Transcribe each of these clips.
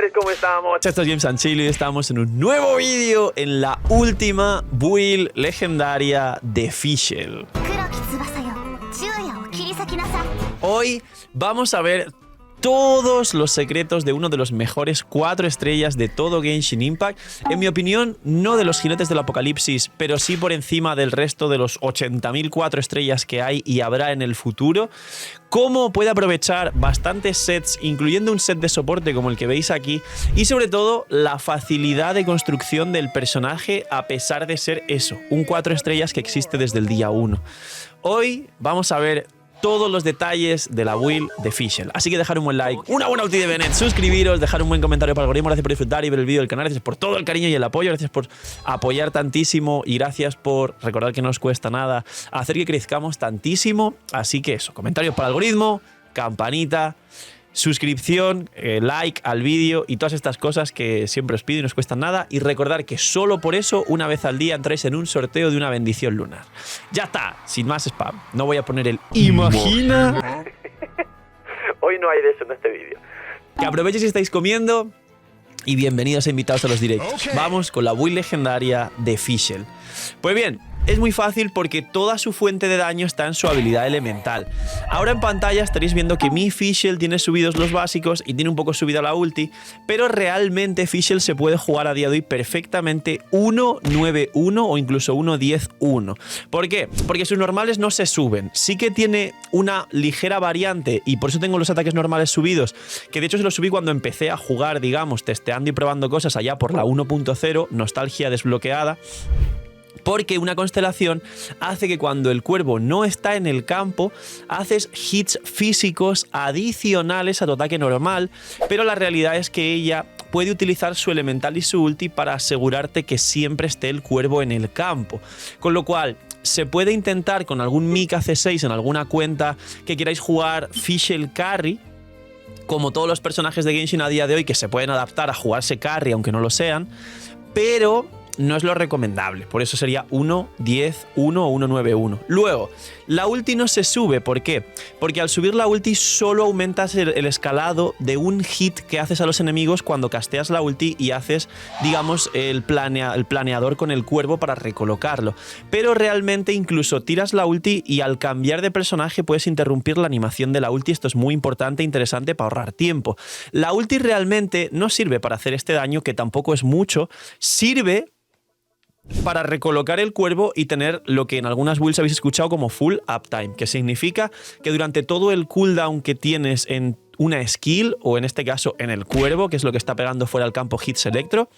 gamers, ¿cómo estamos? Esto es James Anchilo y estamos en un nuevo vídeo en la última build legendaria de Fischl. Hoy vamos a ver todos los secretos de uno de los mejores 4 estrellas de todo Genshin Impact. En mi opinión, no de los jinetes del apocalipsis, pero sí por encima del resto de los 80.000 4 estrellas que hay y habrá en el futuro. Cómo puede aprovechar bastantes sets, incluyendo un set de soporte como el que veis aquí, y sobre todo la facilidad de construcción del personaje a pesar de ser eso, un 4 estrellas que existe desde el día 1. Hoy vamos a ver todos los detalles de la build de Fischl. Así que dejar un buen like, una buena ulti de Bennett, suscribiros, dejar un buen comentario para el algoritmo. Gracias por disfrutar y ver el vídeo del canal. Gracias por todo el cariño y el apoyo. Gracias por apoyar tantísimo y gracias por recordar que no os cuesta nada hacer que crezcamos tantísimo. Así que eso, comentarios para el algoritmo, campanita, suscripción, like al vídeo y todas estas cosas que siempre os pido y no os cuestan nada. Y recordar que solo por eso, una vez al día, entráis en un sorteo de una bendición lunar. Ya está, sin más spam. No voy a poner el imagina. Hoy no hay de eso en este vídeo. Que aprovechéis si estáis comiendo. Y bienvenidos e invitados a los directos. Vamos con la build legendaria de Fischl. Pues bien, es muy fácil porque toda su fuente de daño está en su habilidad elemental. Ahora en pantalla estaréis viendo que mi Fischl tiene subidos los básicos y tiene un poco subida la ulti, pero realmente Fischl se puede jugar a día de hoy perfectamente 1-9-1 o incluso 1-10-1. ¿Por qué? Porque sus normales no se suben. Sí que tiene una ligera variante y por eso tengo los ataques normales subidos, que de hecho se los subí cuando empecé a jugar, digamos, testeando y probando cosas allá por la 1.0, nostalgia desbloqueada. Porque una constelación hace que cuando el cuervo no está en el campo, haces hits físicos adicionales a tu ataque normal, pero la realidad es que ella puede utilizar su elemental y su ulti para asegurarte que siempre esté el cuervo en el campo. Con lo cual, se puede intentar con algún Mika C6 en alguna cuenta que queráis jugar Fischl Carry, como todos los personajes de Genshin a día de hoy que se pueden adaptar a jugarse Carry aunque no lo sean, pero no es lo recomendable, por eso sería 1-10-1 o 1-9-1. Luego, la ulti no se sube, ¿por qué? Porque al subir la ulti solo aumentas el escalado de un hit que haces a los enemigos cuando casteas la ulti y haces, digamos, el planeador con el cuervo para recolocarlo. Pero realmente incluso tiras la ulti y al cambiar de personaje puedes interrumpir la animación de la ulti. Esto es muy importante e interesante para ahorrar tiempo. La ulti realmente no sirve para hacer este daño, que tampoco es mucho, sirve para recolocar el cuervo y tener lo que en algunas builds habéis escuchado como full uptime, que significa que durante todo el cooldown que tienes en una skill, o en este caso en el cuervo, que es lo que está pegando fuera del campo hits electro,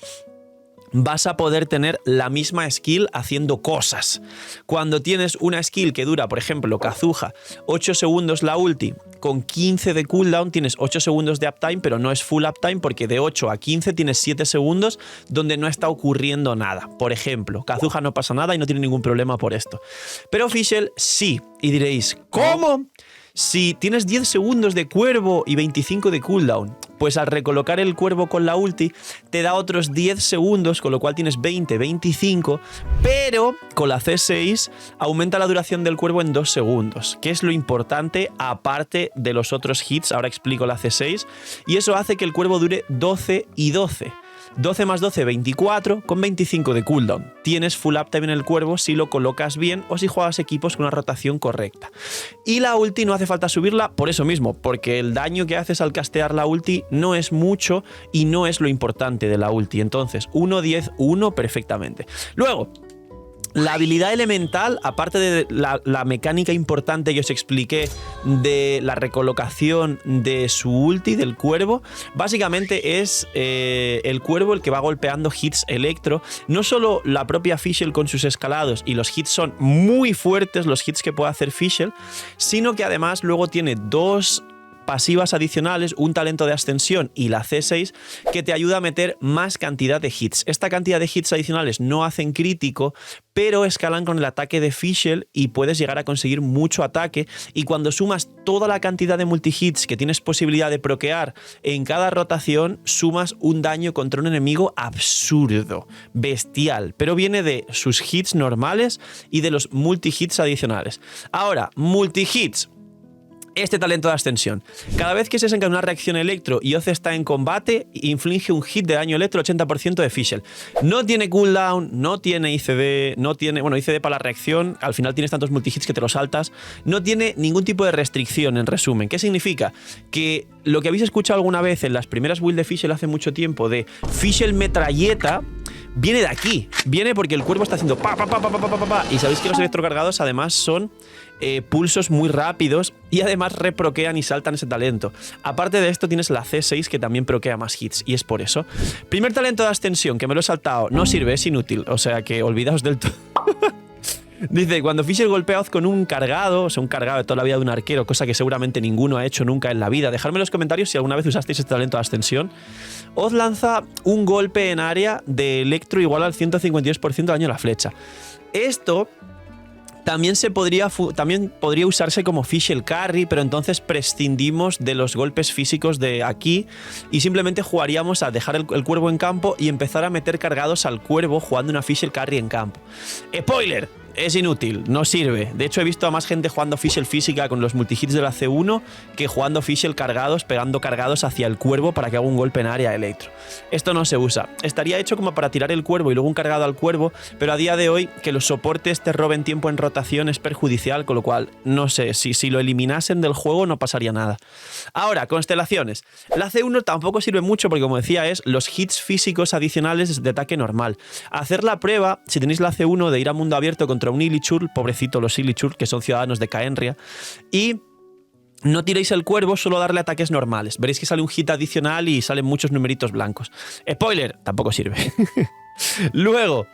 vas a poder tener la misma skill haciendo cosas. Cuando tienes una skill que dura, por ejemplo, Kazuha, 8 segundos la ulti, con 15 de cooldown tienes 8 segundos de uptime, pero no es full uptime porque de 8 a 15 tienes 7 segundos donde no está ocurriendo nada. Por ejemplo, Kazuha no pasa nada y no tiene ningún problema por esto. Pero Fischl sí. Y diréis, ¿cómo? Si tienes 10 segundos de cuervo y 25 de cooldown, pues al recolocar el cuervo con la ulti te da otros 10 segundos, con lo cual tienes 20, 25, pero con la C6 aumenta la duración del cuervo en 2 segundos, que es lo importante aparte de los otros hits. Ahora explico la C6, y eso hace que el cuervo dure 12 y 12. 12 más 12, 24, con 25 de cooldown. Tienes full uptime en el cuervo si lo colocas bien o si juegas equipos con una rotación correcta. Y la ulti no hace falta subirla por eso mismo, porque el daño que haces al castear la ulti no es mucho y no es lo importante de la ulti. Entonces, 1-10-1 perfectamente. Luego, la habilidad elemental, aparte de la mecánica importante que os expliqué de la recolocación de su ulti, del cuervo, básicamente es el cuervo el que va golpeando hits electro. No solo la propia Fischl con sus escalados, y los hits son muy fuertes, los hits que puede hacer Fischl, sino que además luego tiene dos pasivas adicionales, un talento de ascensión y la C6, que te ayuda a meter más cantidad de hits. Esta cantidad de hits adicionales no hacen crítico, pero escalan con el ataque de Fischl y puedes llegar a conseguir mucho ataque, y cuando sumas toda la cantidad de multihits que tienes posibilidad de proquear en cada rotación, sumas un daño contra un enemigo absurdo, bestial, pero viene de sus hits normales y de los multihits adicionales. Ahora, multihits. Este talento de ascensión. Cada vez que se desencadena una reacción electro y Oz está en combate, inflige un hit de daño electro 80% de Fischl. No tiene cooldown, no tiene ICD, no tiene... Bueno, ICD para la reacción, al final tienes tantos multihits que te los saltas. No tiene ningún tipo de restricción, en resumen. ¿Qué significa? Que lo que habéis escuchado alguna vez en las primeras builds de Fischl hace mucho tiempo, de Fischl metralleta, viene de aquí. Viene porque el cuervo está haciendo pa, pa, pa, pa, pa, pa, pa, pa. Y sabéis que los electrocargados además son pulsos muy rápidos y además reproquean y saltan ese talento. Aparte de esto tienes la C6 que también proquea más hits y es por eso. Primer talento de ascensión, que me lo he saltado, no sirve, es inútil. O sea que olvidaos del todo. Dice, cuando Fischl golpea a Oz con un cargado, o sea, un cargado de toda la vida de un arquero, cosa que seguramente ninguno ha hecho nunca en la vida. Dejadme en los comentarios si alguna vez usasteis este talento de ascensión. Oz lanza un golpe en área de electro igual al 152% de daño a la flecha. Esto también podría usarse como Fischl Carry, pero entonces prescindimos de los golpes físicos de aquí y simplemente jugaríamos a dejar el cuervo en campo y empezar a meter cargados al cuervo jugando una Fischl Carry en campo. ¡Spoiler! Es inútil, no sirve. De hecho, he visto a más gente jugando Fischl física con los multihits de la C1 que jugando Fischl cargados, pegando cargados hacia el cuervo para que haga un golpe en área electro. Esto no se usa. Estaría hecho como para tirar el cuervo y luego un cargado al cuervo, pero a día de hoy que los soportes te roben tiempo en rotación es perjudicial, con lo cual, no sé, si lo eliminasen del juego no pasaría nada. Ahora, constelaciones. La C1 tampoco sirve mucho porque, como decía, es los hits físicos adicionales de ataque normal. Hacer la prueba, si tenéis la C1, de ir a mundo abierto contra un Illichur, pobrecito los Illichur, que son ciudadanos de Caenria, y no tiréis el cuervo, solo darle ataques normales. Veréis que sale un hit adicional y salen muchos numeritos blancos. Spoiler, tampoco sirve. Luego,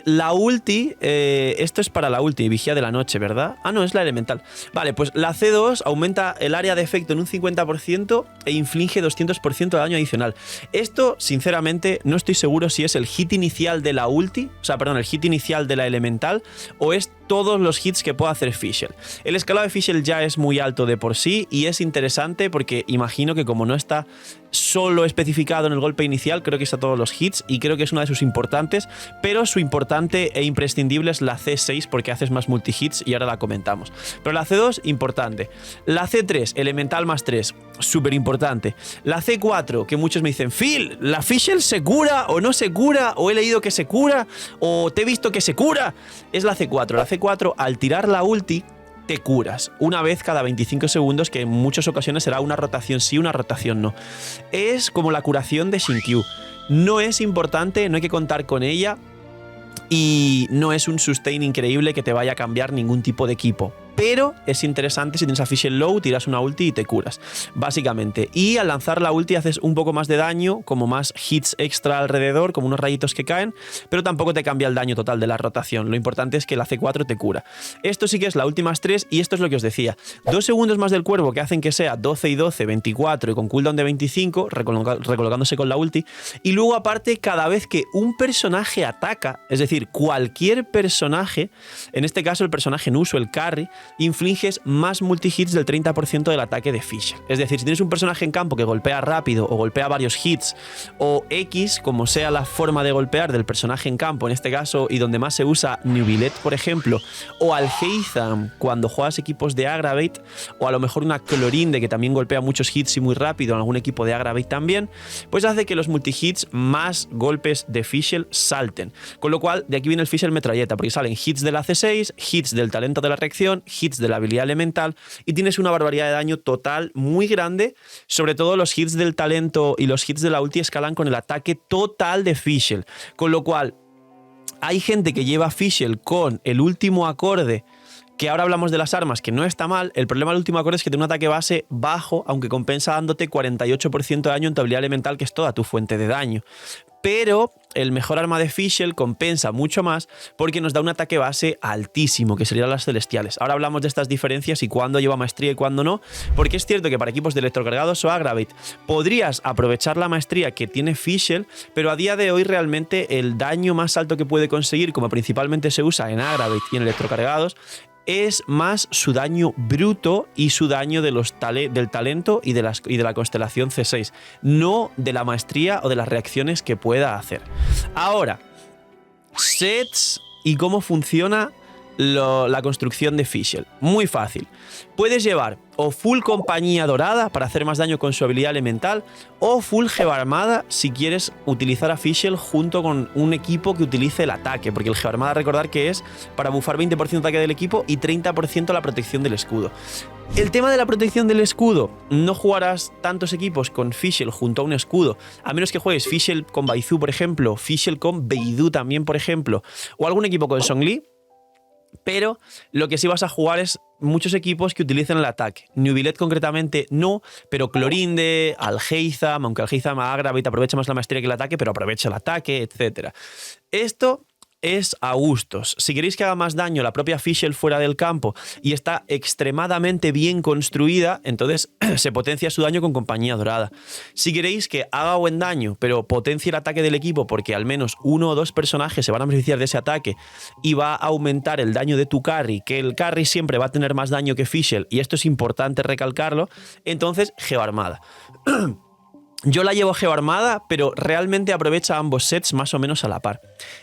la ulti, esto es para la ulti, vigía de la noche, ¿verdad? Ah, no, es la elemental. Vale, pues la C2 aumenta el área de efecto en un 50% e inflige 200% de daño adicional. Esto, sinceramente, no estoy seguro si es el hit inicial de la ulti, o sea, perdón, el hit inicial de la elemental, o es todos los hits que puede hacer Fischl. El escalado de Fischl ya es muy alto de por sí y es interesante porque imagino que como no está solo especificado en el golpe inicial, creo que está todos los hits y creo que es una de sus importantes, pero su importante e imprescindible es la C6 porque haces más multihits y ahora la comentamos. Pero la C2, importante. La C3, elemental más 3, súper importante. La C4, que muchos me dicen, Phil, ¿la Fischl se cura o no se cura? ¿O he leído que se cura? ¿O te he visto que se cura? Es la C4. La C4, al tirar la ulti, te curas una vez cada 25 segundos, que en muchas ocasiones será una rotación sí, una rotación no. Es como la curación de Shinkyu. No es importante, no hay que contar con ella y no es un sustain increíble que te vaya a cambiar ningún tipo de equipo. Pero es interesante si tienes a Fischl low, tiras una ulti y te curas, básicamente. Y al lanzar la ulti haces un poco más de daño, como más hits extra alrededor, como unos rayitos que caen, pero tampoco te cambia el daño total de la rotación. Lo importante es que la C4 te cura. Esto sí que es la última más 3 y esto es lo que os decía. 2 segundos más del cuervo que hacen que sea 12 y 12, 24 y con cooldown de 25, recolocándose con la ulti. Y luego aparte, cada vez que un personaje ataca, es decir, cualquier personaje, en este caso el personaje en uso, el carry, infliges más multihits del 30% del ataque de Fischl. Es decir, si tienes un personaje en campo que golpea rápido o golpea varios hits o X, como sea la forma de golpear del personaje en campo, en este caso, y donde más se usa Nubilet, por ejemplo, o Alhaitham cuando juegas equipos de Aggravate, o a lo mejor una Chlorinde que también golpea muchos hits y muy rápido en algún equipo de Aggravate también, pues hace que los multihits más golpes de Fischl salten. Con lo cual, de aquí viene el Fischl metralleta, porque salen hits de la C6, hits del talento de la reacción, hits de la habilidad elemental y tienes una barbaridad de daño total muy grande. Sobre todo los hits del talento y los hits de la ulti escalan con el ataque total de Fischl, con lo cual hay gente que lleva Fischl con el último acorde, que ahora hablamos de las armas, que no está mal. El problema del último acorde es que tiene un ataque base bajo, aunque compensa dándote 48% de daño en tu habilidad elemental, que es toda tu fuente de daño. Pero el mejor arma de Fischl compensa mucho más porque nos da un ataque base altísimo, que serían las celestiales. Ahora hablamos de estas diferencias y cuándo lleva maestría y cuándo no, porque es cierto que para equipos de electrocargados o Aggravate podrías aprovechar la maestría que tiene Fischl, pero a día de hoy realmente el daño más alto que puede conseguir, como principalmente se usa en Aggravate y en electrocargados, es más su daño bruto y su daño de del talento y de la constelación C6, no de la maestría o de las reacciones que pueda hacer. Ahora, sets y cómo funciona la construcción de Fischl. Muy fácil. Puedes llevar o full compañía dorada para hacer más daño con su habilidad elemental, o full geoarmada si quieres utilizar a Fischl junto con un equipo que utilice el ataque, porque el geoarmada, recordar que es para bufar 20% de ataque del equipo y 30% la protección del escudo. El tema de la protección del escudo, no jugarás tantos equipos con Fischl junto a un escudo, a menos que juegues Fischl con Baizu, por ejemplo, Fischl con Beidou también, por ejemplo, o algún equipo con Zhongli. Pero lo que sí vas a jugar es muchos equipos que utilicen el ataque. Neuvillette concretamente no, pero Clorinde, Alhaitham, aunque Alhaitham Aggravate aprovecha más la maestría que el ataque, pero aprovecha el ataque, etc. Esto es a gustos. Si queréis que haga más daño la propia Fischl fuera del campo y está extremadamente bien construida, entonces se potencia su daño con compañía dorada. Si queréis que haga buen daño, pero potencie el ataque del equipo porque al menos uno o dos personajes se van a beneficiar de ese ataque y va a aumentar el daño de tu carry, que el carry siempre va a tener más daño que Fischl, y esto es importante recalcarlo, entonces geoarmada. Yo la llevo geoarmada, pero realmente aprovecha ambos sets más o menos a la par.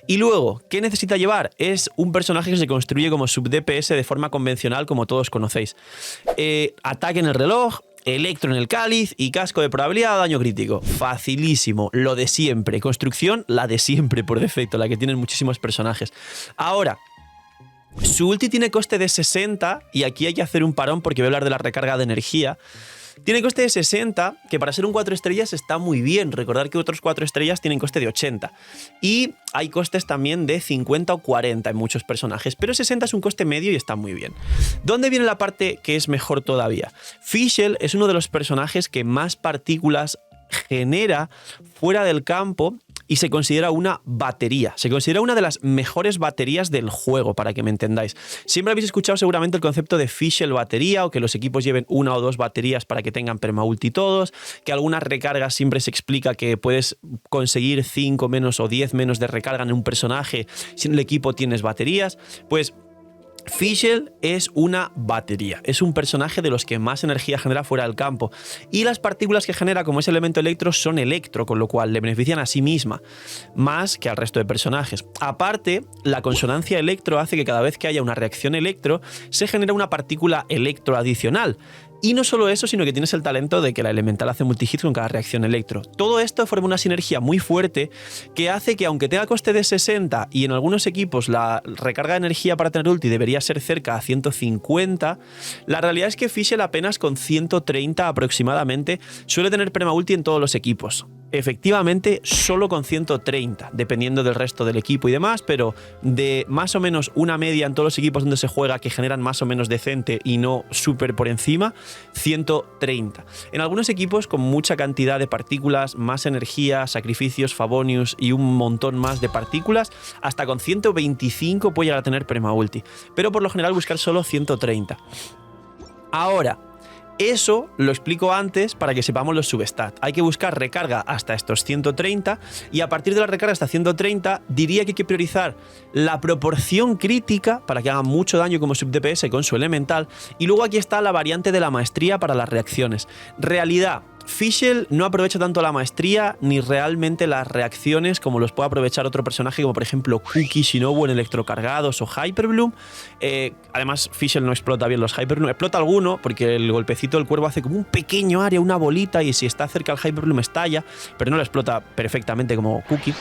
Y luego, ¿qué necesita llevar? Es un personaje que se construye como sub-DPS de forma convencional, como todos conocéis. Ataque en el reloj, electro en el cáliz y casco de probabilidad o daño crítico. Facilísimo, lo de siempre. Construcción, la de siempre por defecto, la que tienen muchísimos personajes. Ahora, su ulti tiene coste de 60, y aquí hay que hacer un parón porque voy a hablar de la recarga de energía. Tiene coste de 60, que para ser un 4 estrellas está muy bien. Recordar que otros 4 estrellas tienen coste de 80. Y hay costes también de 50 o 40 en muchos personajes. Pero 60 es un coste medio y está muy bien. ¿Dónde viene la parte que es mejor todavía? Fischl es uno de los personajes que más partículas genera fuera del campo y se considera una batería. Se considera una de las mejores baterías del juego, para que me entendáis. Siempre habéis escuchado seguramente el concepto de Fischl batería, o que los equipos lleven una o dos baterías para que tengan permaulti todos, que algunas recargas siempre se explica que puedes conseguir 5 menos o 10 menos de recarga en un personaje si en el equipo tienes baterías. Pues Fischl es una batería, es un personaje de los que más energía genera fuera del campo, y las partículas que genera como ese elemento electro son electro, con lo cual le benefician a sí misma más que al resto de personajes. Aparte, la consonancia electro hace que cada vez que haya una reacción electro se genera una partícula electro adicional. Y no solo eso, sino que tienes el talento de que la elemental hace multihit con cada reacción electro. Todo esto forma una sinergia muy fuerte que hace que, aunque tenga coste de 60 y en algunos equipos la recarga de energía para tener ulti debería ser cerca a 150, la realidad es que Fischl apenas con 130 aproximadamente suele tener permaulti en todos los equipos. Efectivamente, solo con 130, dependiendo del resto del equipo y demás, pero de más o menos una media en todos los equipos donde se juega que generan más o menos decente y no súper por encima, 130. En algunos equipos con mucha cantidad de partículas, más energía, sacrificios, Favonius y un montón más de partículas, hasta con 125 puede llegar a tener permaulti, pero por lo general buscar solo 130. Ahora, eso lo explico antes para que sepamos los substats. Hay que buscar recarga hasta estos 130, y a partir de la recarga hasta 130 diría que hay que priorizar la proporción crítica para que haga mucho daño como sub-DPS con su elemental, y luego aquí está la variante de la maestría para las reacciones. Realidad: Fischl no aprovecha tanto la maestría ni realmente las reacciones como los puede aprovechar otro personaje como por ejemplo Kuki, Shinobu en electrocargados o Hyperbloom. Además Fischl no explota bien los Hyperbloom, explota alguno porque el golpecito del cuervo hace como un pequeño área, una bolita, y si está cerca el Hyperbloom estalla, pero no lo explota perfectamente como Kuki.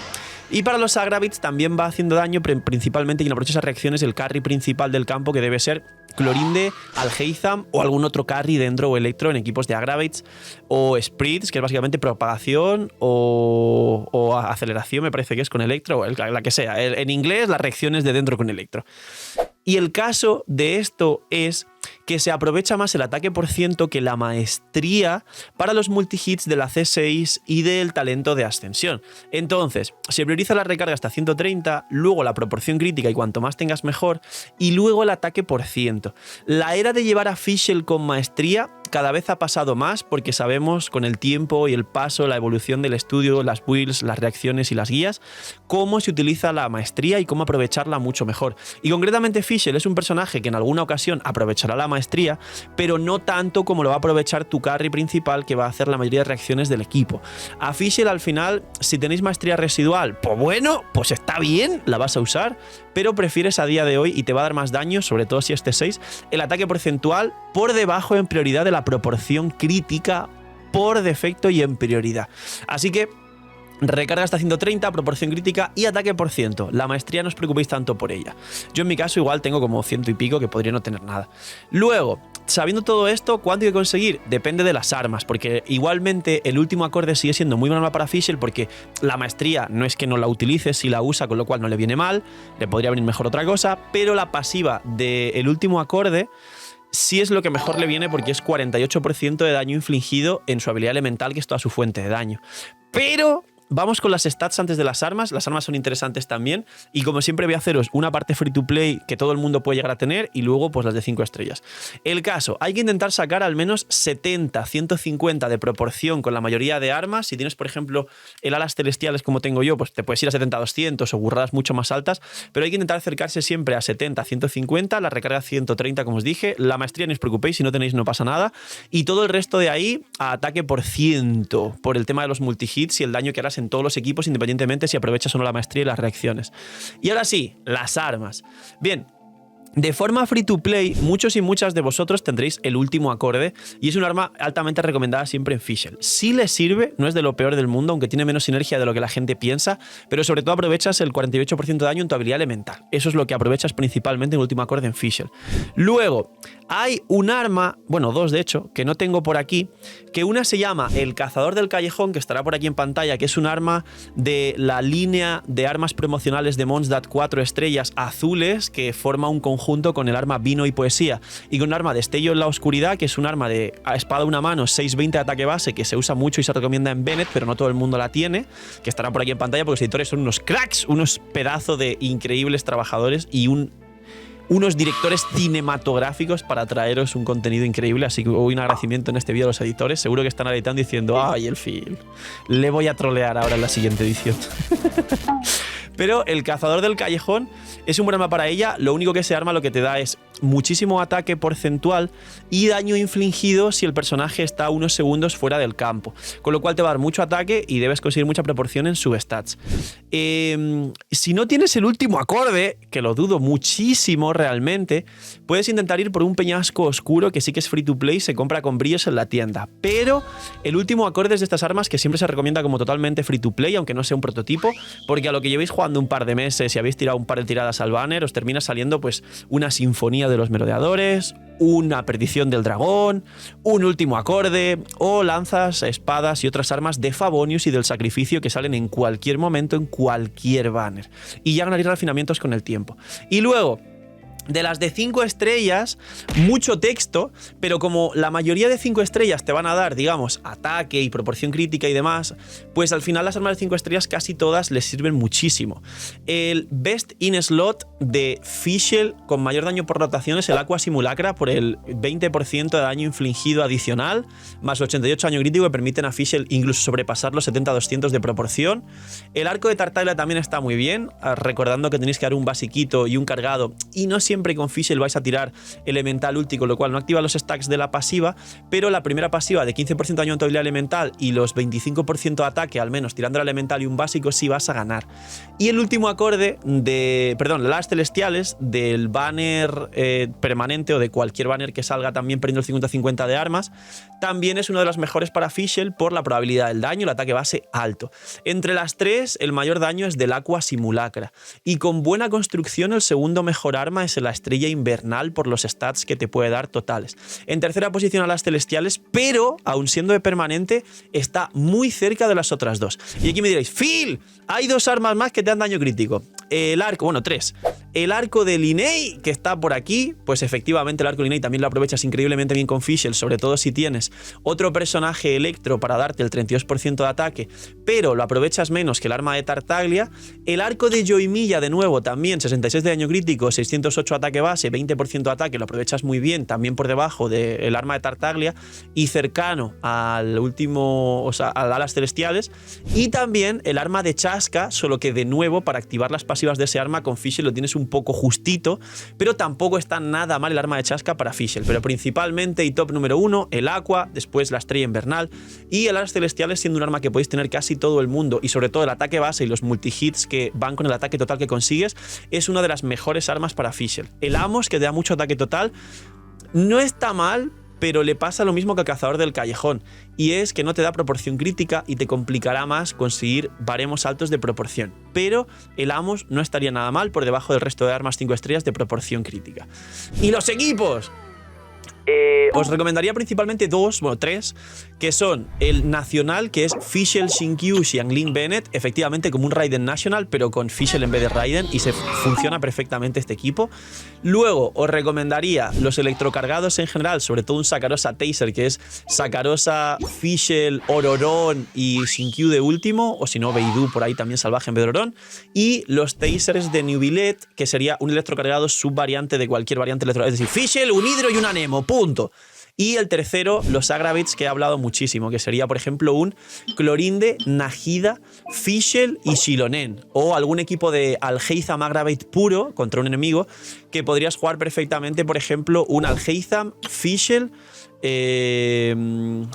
Y para los Aggravates también va haciendo daño, principalmente quien aprovecha esas reacciones el carry principal del campo, que debe ser Clorinde, Alhaitham o algún otro carry dentro o electro en equipos de Aggravates, o Spreads, que es básicamente propagación o aceleración, me parece que es con electro, o la que sea. En inglés, las reacciones de dentro con electro. Y el caso de esto es que se aprovecha más el ataque por ciento que la maestría para los multihits de la C6 y del talento de ascensión. Entonces, se prioriza la recarga hasta 130, luego la proporción crítica y cuanto más tengas mejor, y luego el ataque por ciento. La era de llevar a Fischl con maestría cada vez ha pasado más porque sabemos con el tiempo y el paso, la evolución del estudio, las builds, las reacciones y las guías, cómo se utiliza la maestría y cómo aprovecharla mucho mejor. Y concretamente Fischl es un personaje que en alguna ocasión aprovechará la maestría, pero no tanto como lo va a aprovechar tu carry principal, que va a hacer la mayoría de reacciones del equipo. A Fischl al final, si tenéis maestría residual, pues bueno, pues está bien, la vas a usar, pero prefieres a día de hoy, y te va a dar más daño, sobre todo si es T6, el ataque porcentual por debajo en prioridad de la proporción crítica por defecto y en prioridad. Así que recarga hasta 130, proporción crítica y ataque por ciento. La maestría no os preocupéis tanto por ella. Yo en mi caso igual tengo como 100 y pico, que podría no tener nada. Luego, sabiendo todo esto, ¿cuánto hay que conseguir? Depende de las armas, porque igualmente el último acorde sigue siendo muy mal para Fischl, porque la maestría no es que no la utilice, si la usa, con lo cual no le viene mal, le podría venir mejor otra cosa, pero la pasiva del último acorde sí es lo que mejor le viene, porque es 48% de daño infligido en su habilidad elemental, que es toda su fuente de daño. Pero vamos con las stats antes de las armas. Las armas son interesantes también, y como siempre voy a haceros una parte free to play que todo el mundo puede llegar a tener, y luego pues las de 5 estrellas. El caso, hay que intentar sacar al menos 70, 150 de proporción con la mayoría de armas. Si tienes, por ejemplo, el alas celestiales como tengo yo, pues te puedes ir a 70, 200 o burradas mucho más altas, pero hay que intentar acercarse siempre a 70, 150, la recarga 130 como os dije, la maestría no os preocupéis, si no tenéis no pasa nada, y todo el resto de ahí a ataque por ciento, por el tema de los multihits y el daño que harás en todos los equipos, independientemente si aprovechas o no la maestría y las reacciones. Y ahora sí, las armas. Bien, de forma free to play, muchos y muchas de vosotros tendréis el último acorde, y es un arma altamente recomendada siempre en Fischl. Si le sirve, no es de lo peor del mundo, aunque tiene menos sinergia de lo que la gente piensa, pero sobre todo aprovechas el 48% de daño en tu habilidad elemental. Eso es lo que aprovechas principalmente en el último acorde en Fischl. Luego, hay un arma, bueno, dos de hecho, que no tengo por aquí, que una se llama el Cazador del Callejón, que estará por aquí en pantalla, que es un arma de la línea de armas promocionales de Mondstadt 4 estrellas azules, que forma un conjunto con el arma Vino y Poesía, y con un arma Destello en la Oscuridad, que es un arma de a espada a una mano, 620 de ataque base, que se usa mucho y se recomienda en Bennett, pero no todo el mundo la tiene, que estará por aquí en pantalla, porque los editores son unos cracks, unos pedazos de increíbles trabajadores y unos directores cinematográficos para traeros un contenido increíble. Así que un agradecimiento en este vídeo a los editores. Seguro que están editando diciendo, ay, el Phil, le voy a trolear ahora en la siguiente edición. Pero el Cazador del Callejón es un buen arma para ella. Lo único que ese arma lo que te da es muchísimo ataque porcentual y daño infligido si el personaje está unos segundos fuera del campo, con lo cual te va a dar mucho ataque y debes conseguir mucha proporción en substats. Si no tienes el último acorde, que lo dudo muchísimo realmente, puedes intentar ir por un peñasco oscuro, que sí que es free to play, se compra con brillos en la tienda, pero el último acorde es de estas armas que siempre se recomienda como totalmente free to play, aunque no sea un prototipo, porque a lo que llevéis jugando un par de meses y habéis tirado un par de tiradas al banner, os termina saliendo pues una sinfonía de los merodeadores, una perdición del dragón, un último acorde, o lanzas, espadas y otras armas de Favonius y del sacrificio que salen en cualquier momento en cualquier banner, y ya ganaréis refinamientos con el tiempo. Y luego, de las de 5 estrellas, mucho texto, pero como la mayoría de 5 estrellas te van a dar, digamos, ataque y proporción crítica y demás, pues al final las armas de 5 estrellas casi todas les sirven muchísimo. El Best in Slot de Fischl con mayor daño por rotación es el Aqua Simulacra, por el 20% de daño infligido adicional, más 88 daño crítico, que permiten a Fischl incluso sobrepasar los 70-200 de proporción. El Arco de Tartaglia también está muy bien, recordando que tenéis que dar un basiquito y un cargado, y no siempre con Fischl vais a tirar elemental ulti, con lo cual no activa los stacks de la pasiva, pero la primera pasiva de 15% de daño en tu habilidad elemental y los 25% de ataque, al menos tirando el elemental y un básico, sí vas a ganar. Y el último acorde de, perdón, las celestiales del banner permanente, o de cualquier banner que salga también perdiendo el 50-50 de armas, también es uno de los mejores para Fischl por la probabilidad del daño, el ataque base alto. Entre las tres, el mayor daño es del Aqua Simulacra, y con buena construcción el segundo mejor arma es la Estrella Invernal, por los stats que te puede dar totales. En tercera posición a las celestiales, pero aun siendo de permanente está muy cerca de las otras dos. Y aquí me diréis, Phil, hay dos armas más que te dan daño crítico. el arco, bueno, 3. El arco de Linnea, que está por aquí, pues efectivamente el arco de Linnea también lo aprovechas increíblemente bien con Fischl, sobre todo si tienes otro personaje electro para darte el 32% de ataque, pero lo aprovechas menos que el arma de Tartaglia. El arco de Yoimiya, de nuevo, también 66 de daño crítico, 608 ataque base, 20% de ataque, lo aprovechas muy bien, también por debajo del arma de Tartaglia y cercano al último, o sea, al alas celestiales. Y también el arma de Chasca, solo que de nuevo, para activar las pasivas de ese arma con Fischl lo tienes un poco justito, pero tampoco está nada mal el arma de Chasca para Fischl. Pero principalmente y top número 1, el Aqua, después la Estrella Invernal y el alas celestiales, siendo un arma que podéis tener casi todo el mundo, y sobre todo el ataque base y los multihits que van con el ataque total que consigues, es una de las mejores armas para Fischl. El Amos, que te da mucho ataque total, no está mal, pero le pasa lo mismo que al Cazador del Callejón, y es que no te da proporción crítica y te complicará más conseguir baremos altos de proporción. Pero el Amos no estaría nada mal por debajo del resto de armas 5 estrellas de proporción crítica. ¡Y los equipos! Os recomendaría principalmente 2, bueno 3, que son el nacional, que es Fischl, Xingqiu, Xiangling, Bennett, efectivamente como un Raiden National, pero con Fischl en vez de Raiden, y se funciona perfectamente este equipo. Luego os recomendaría los electrocargados en general, sobre todo un Sakarosa Taser, que es Sakarosa, Fischl, Ororón y Xingqiu de último, o si no Beidou por ahí también salvaje en vez de Ororón, y los Tasers de Nubilet, que sería un electrocargado subvariante de cualquier variante electrocargado, es decir, Fischl, un Hydro y un Anemo, punto. Y el tercero, los Agravites, que he hablado muchísimo, que sería, por ejemplo, un Clorinde, Nahida, Fischl y Xilonen. O algún equipo de Alhaitham Agravite puro contra un enemigo, que podrías jugar perfectamente, por ejemplo, un Alhaitham, Fischl,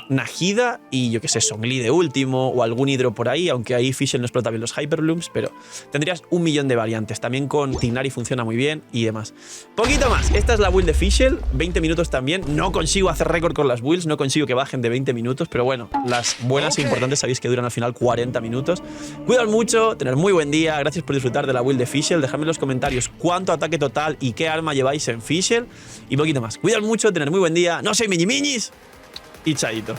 Nahida y yo que sé, Zhongli de último, o algún Hydro por ahí, aunque ahí Fischl no explota bien los Hyperlooms, pero tendrías un millón de variantes. También con Tignari funciona muy bien y demás. Poquito más, esta es la build de Fischl, 20 minutos también. No consigo hacer récord con las builds, no consigo que bajen de 20 minutos, pero bueno, las buenas e importantes sabéis que duran al final 40 minutos. Cuidad mucho, tener muy buen día, gracias por disfrutar de la build de Fischl, dejadme en los comentarios cuánto ataque total y qué arma lleváis en Fischl, y poquito más. Cuidad mucho, tener muy buen día, no soy Miñimiñis y chaito.